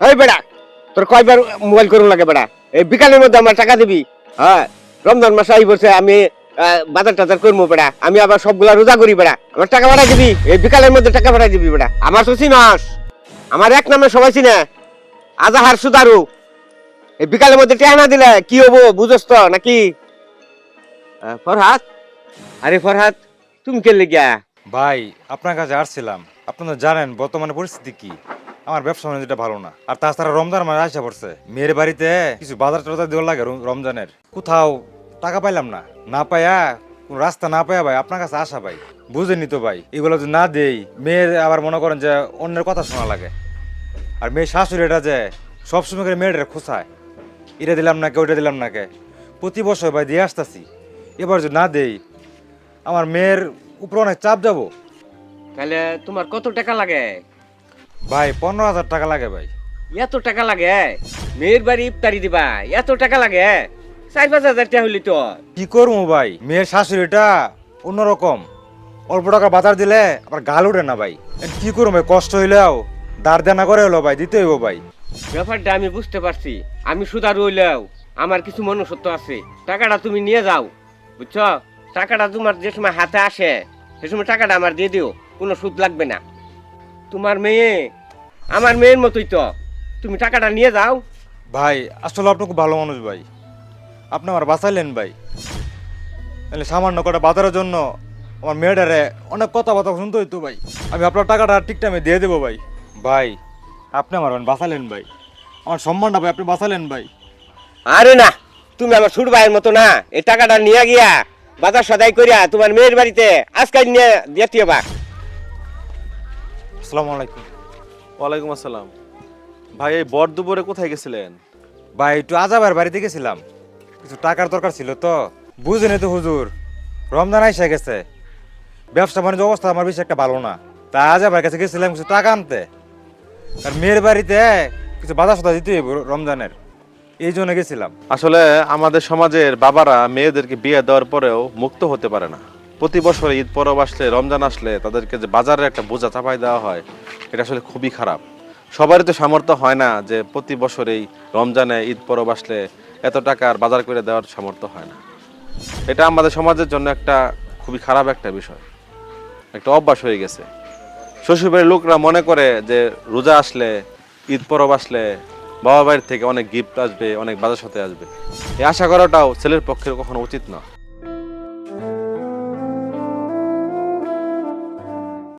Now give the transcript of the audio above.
ওই বেড়া, তোর কয়বার মোবাইল করুন লাগে বেড়া? এই বিকালের মধ্যে আমার টাকা দিবি। হ্যাঁ, রমজান মাস আই বলছে, আমি বাজার টাজার করবো বেড়া, আমি আবার সবগুলা রোজা করি বেড়া, আমার টাকা ভাড়া দিবি, এই বিকালের মধ্যে টাকা ভাড়া দিবি বেড়া। আমার তো চিনস, আমার এক নামে সবাই চিনে, আজাহার সুদারু। এই বিকালের মধ্যে টাকা না দিলে কি হবো বুঝস তো নাকি? ফরহাদ, আরে ফরহাদ, তুমি কে লেগিয়া? ভাই আপনার কাছে আসছিলাম, আপনারা জানেন বর্তমানে পরিস্থিতি কি, আমার ব্যবসা বাণিজ্যটা ভালো না। আর তাছাড়া রমজান মাস আসা পড়ছে, মেয়ের বাড়িতে কিছু বাজার টাজার দেওয়ার লাগে রমজানের, কোথাও টাকা পাইলাম না, না পাইয়া কোন রাস্তা না পাইয়া ভাই আপনার কাছে আসা ভাই। বুঝেনি তো ভাই, এগুলো যদি না দেই মেয়ের আবার মনে করেন যে অন্যের কথা শোনা লাগে। আর মেয়ের শাশুড়ি এটা যে সবসময় করে মেয়েটা খোঁচায়, এটা দিলাম না কে ওইটা দিলাম না কে, প্রতি বছর ভাই দিয়ে আসতেছি, এবার যদি না দেই আমার মেয়ের উপরে অনেক চাপ যাবো। তাহলে তোমার কত টাকা লাগে? ভাই 15,000 টাকা লাগে ভাই। এত টাকা লাগে? মেয়ের বাড়ি ইফতারি দিবা, এত টাকা লাগে? 4-5 হাজার টাকা হইলি তো। কি করবো ভাই, মেয়ের শাশুড়িটা অন্যরকম, অল্প টাকা বাজার দিলে আবার গাল উঠে না ভাই। এখন কি করবো ভাই, কষ্ট হইলেও দাঁড় দেনা করে হলো ভাই দিতে হইব ভাই। ব্যাপারটা আমি বুঝতে পারছি, আমি সুদা রইলেও আমার কিছু মনুষ্যত্ব আছে। টাকাটা তুমি নিয়ে যাও, বুঝছো? টাকাটা তোমার যে সময় হাতে আসে সে সময় টাকাটা আমার দিয়ে দিও, কোনো সুদ লাগবে না। তোমার মেয়ে আমার মেয়ের মতোই তো, তুমি টাকাটা নিয়ে যাও। ভাই আসলে আপনি খুব ভালো মানুষ ভাই, আপনি আমার বাঁচাইলেন ভাই। তাহলে সামান্য কটা বাজারের জন্য আমার মেয়েটারে অনেক কথা শুনতে হইতো ভাই। আমি আপনার টাকাটা ঠিক টাইমে দিয়ে দেবো ভাই। ভাই আপনি আমার বাঁচালেন ভাই, আমার সম্মানটা ভাই আপনি বাঁচালেন ভাই। আরে না, তুমি আমার ছোট ভাইয়ের মতো না, এই টাকাটা নিয়ে গিয়া বাজার সদাই করিয়া তোমার মেয়ের বাড়িতে আজকাল নিয়ে দিয়ে বা। আসসালামু আলাইকুম। ওয়ালাইকুম আসসালাম। ভাই এই বর দুপুরে কোথায় গেছিলেন? ভাই একটু আজাবের বাড়িতে গেছিলাম, কিছু টাকার দরকার ছিল তো। বুঝেনি তো হুজুর, রমজান আইসা গেছে, ব্যবসা বাণিজ্য অবস্থা আমার বেশি একটা ভালো না, তা আজাবের কাছে গেছিলাম কিছু টাকা আনতে। আর মেয়ের বাড়িতে কিছু বাধা সাধা দিতে হইব রমজানের, এই জন্য গেছিলাম। আসলে আমাদের সমাজের বাবারা মেয়েদেরকে বিয়ে দেওয়ার পরেও মুক্ত হতে পারে না। প্রতি বছর ঈদ পরব আসলে, রমজান আসলে তাদেরকে যে বাজারে একটা বোঝা চাপাই দেওয়া হয়, এটা আসলে খুবই খারাপ। সবারই তো সামর্থ্য হয় না যে প্রতি বছর এই রমজানে ঈদ পরব আসলে এত টাকার বাজার করে দেওয়ার সামর্থ্য হয় না। এটা আমাদের সমাজের জন্য একটা খুবই খারাপ একটা বিষয়, একটা অভ্যাস হয়ে গেছে। শ্বশুরবাড়ির লোকরা মনে করে যে রোজা আসলে, ঈদ পরব আসলে বাবা বাড়ির থেকে অনেক গিফট আসবে, অনেক বাজার সাথে আসবে। এই আশা করাটাও ছেলের পক্ষে কখনো উচিত না।